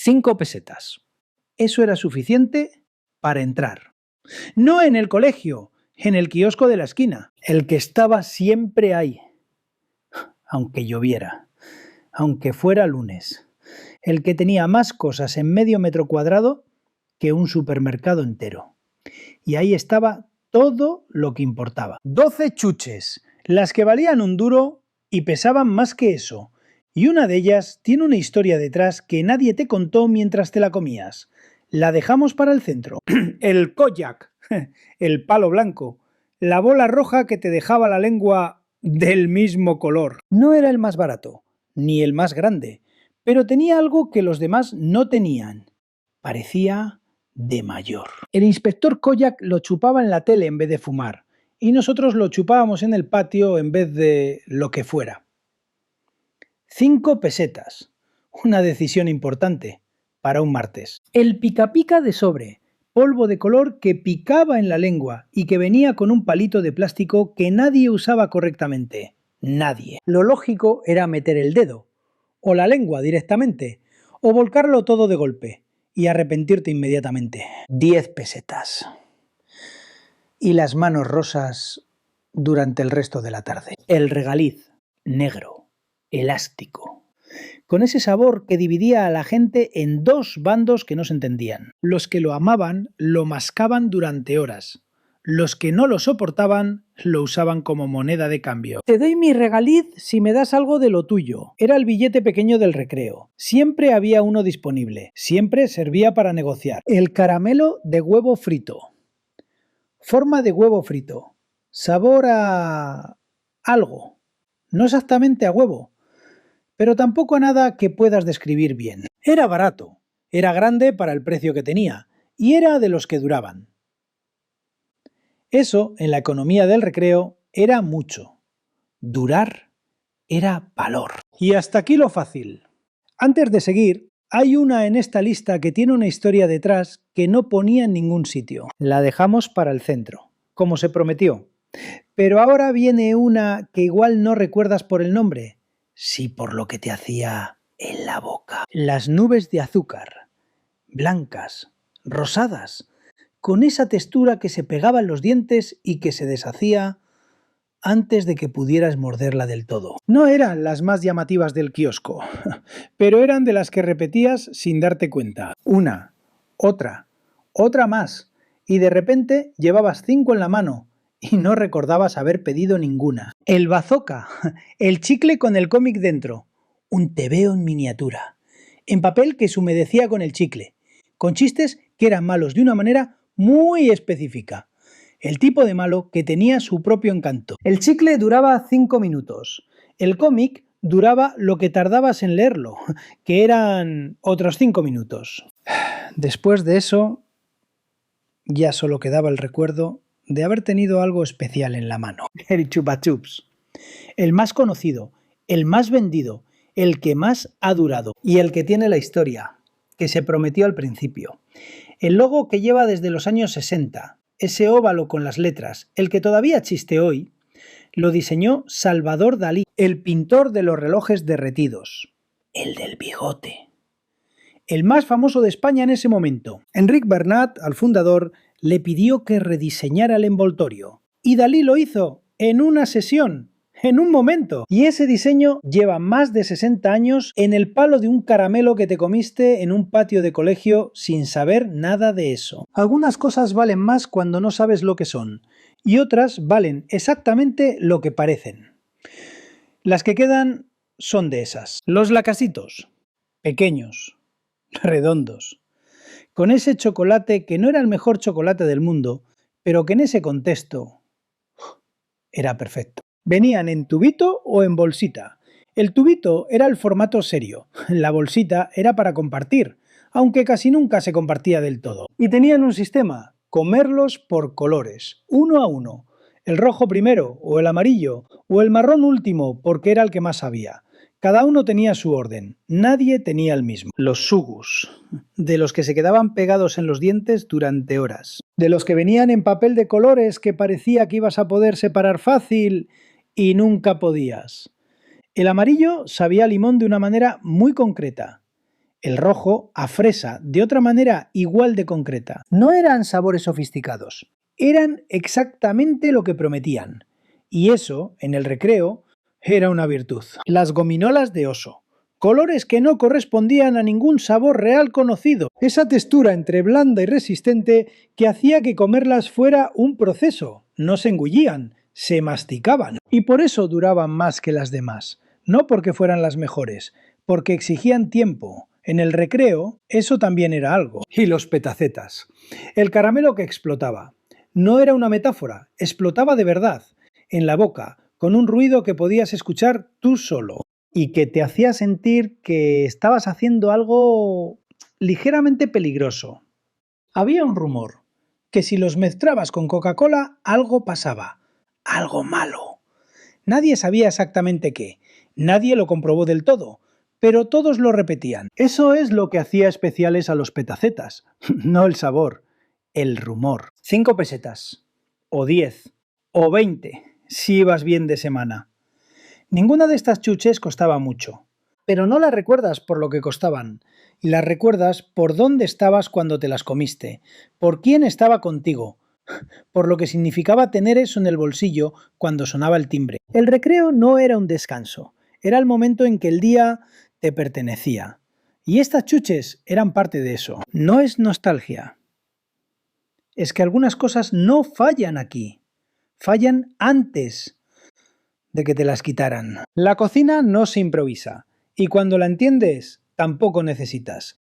5 pesetas. Eso era suficiente para entrar. No en el colegio, en el kiosco de la esquina, el que estaba siempre ahí, aunque lloviera, aunque fuera lunes, el que tenía más cosas en medio metro cuadrado que un supermercado entero. Y ahí estaba todo lo que importaba. 12 chuches, las que valían un duro y pesaban más que eso. Y una de ellas tiene una historia detrás que nadie te contó mientras te la comías. La dejamos para el centro. El Kojak, el palo blanco, la bola roja que te dejaba la lengua del mismo color. No era el más barato, ni el más grande, pero tenía algo que los demás no tenían. Parecía de mayor. El inspector Kojak lo chupaba en la tele en vez de fumar, y nosotros lo chupábamos en el patio en vez de lo que fuera. 5 pesetas. Una decisión importante para un martes. El pica pica de sobre, polvo de color que picaba en la lengua y que venía con un palito de plástico que nadie usaba correctamente. Nadie. Lo lógico era meter el dedo, o la lengua directamente, o volcarlo todo de golpe y arrepentirte inmediatamente. 10 pesetas. Y las manos rosas durante el resto de la tarde. El regaliz, negro, elástico, con ese sabor que dividía a la gente en dos bandos que no se entendían. Los que lo amaban lo mascaban durante horas. Los que no lo soportaban lo usaban como moneda de cambio. Te doy mi regaliz si me das algo de lo tuyo. Era el billete pequeño del recreo. Siempre había uno disponible. Siempre servía para negociar. El caramelo de huevo frito. Forma de huevo frito. Sabor a algo. No exactamente a huevo, pero tampoco a nada que puedas describir bien. Era barato. Era grande para el precio que tenía. Y era de los que duraban. Eso, en la economía del recreo, era mucho. Durar era valor. Y hasta aquí lo fácil. Antes de seguir, hay una en esta lista que tiene una historia detrás que no ponía en ningún sitio. La dejamos para el centro, como se prometió. Pero ahora viene una que igual no recuerdas por el nombre, sí por lo que te hacía en la boca. Las nubes de azúcar, blancas, rosadas, con esa textura que se pegaba en los dientes y que se deshacía antes de que pudieras morderla del todo. No eran las más llamativas del kiosco, pero eran de las que repetías sin darte cuenta. Una, otra más, y de repente llevabas 5 en la mano y no recordabas haber pedido ninguna. El bazooka, el chicle con el cómic dentro, un tebeo en miniatura, en papel que se humedecía con el chicle, con chistes que eran malos de una manera muy específica. El tipo de malo que tenía su propio encanto. El chicle duraba 5 minutos. El cómic duraba lo que tardabas en leerlo, que eran otros 5 minutos. Después de eso, ya solo quedaba el recuerdo de haber tenido algo especial en la mano. El Chupa Chups. El más conocido, el más vendido, el que más ha durado y el que tiene la historia, que se prometió al principio. El logo que lleva desde los años 60, ese óvalo con las letras, el que todavía existe hoy, lo diseñó Salvador Dalí, el pintor de los relojes derretidos, el del bigote. El más famoso de España en ese momento. Enric Bernat, al fundador, le pidió que rediseñara el envoltorio. Y Dalí lo hizo en una sesión, en un momento. Y ese diseño lleva más de 60 años en el palo de un caramelo que te comiste en un patio de colegio sin saber nada de eso. Algunas cosas valen más cuando no sabes lo que son, y otras valen exactamente lo que parecen. Las que quedan son de esas. Los lacasitos, pequeños, redondos, con ese chocolate que no era el mejor chocolate del mundo, pero que en ese contexto era perfecto. Venían en tubito o en bolsita. El tubito era el formato serio, la bolsita era para compartir, aunque casi nunca se compartía del todo. Y tenían un sistema, comerlos por colores, uno a uno, el rojo primero, o el amarillo, o el marrón último, porque era el que más había. Cada uno tenía su orden, nadie tenía el mismo. Los sugus, de los que se quedaban pegados en los dientes durante horas. De los que venían en papel de colores que parecía que ibas a poder separar fácil y nunca podías. El amarillo sabía a limón de una manera muy concreta. el rojo a fresa de otra manera igual de concreta. No eran sabores sofisticados, eran exactamente lo que prometían. Y eso, en el recreo, era una virtud. Las gominolas de oso. Colores que no correspondían a ningún sabor real conocido. Esa textura entre blanda y resistente que hacía que comerlas fuera un proceso. No se engullían, se masticaban. Y por eso duraban más que las demás. No porque fueran las mejores, porque exigían tiempo. En el recreo, eso también era algo. Y los petacetas. El caramelo que explotaba. No era una metáfora, explotaba de verdad, en la boca, con un ruido que podías escuchar tú solo, y que te hacía sentir que estabas haciendo algo ligeramente peligroso. Había un rumor, que si los mezclabas con Coca-Cola, algo pasaba, algo malo. Nadie sabía exactamente qué, nadie lo comprobó del todo, pero todos lo repetían. Eso es lo que hacía especiales a los petacetas, no el sabor, el rumor. 5 pesetas, o 10, o 20, si ibas bien de semana. Ninguna de estas chuches costaba mucho, pero no las recuerdas por lo que costaban, y las recuerdas por dónde estabas cuando te las comiste, por quién estaba contigo, por lo que significaba tener eso en el bolsillo cuando sonaba el timbre. El recreo no era un descanso, era el momento en que el día te pertenecía. Y estas chuches eran parte de eso. No es nostalgia. Es que algunas cosas no fallan aquí. Fallan antes de que te las quitaran. La cocina no se improvisa. Y cuando la entiendes, tampoco necesitas.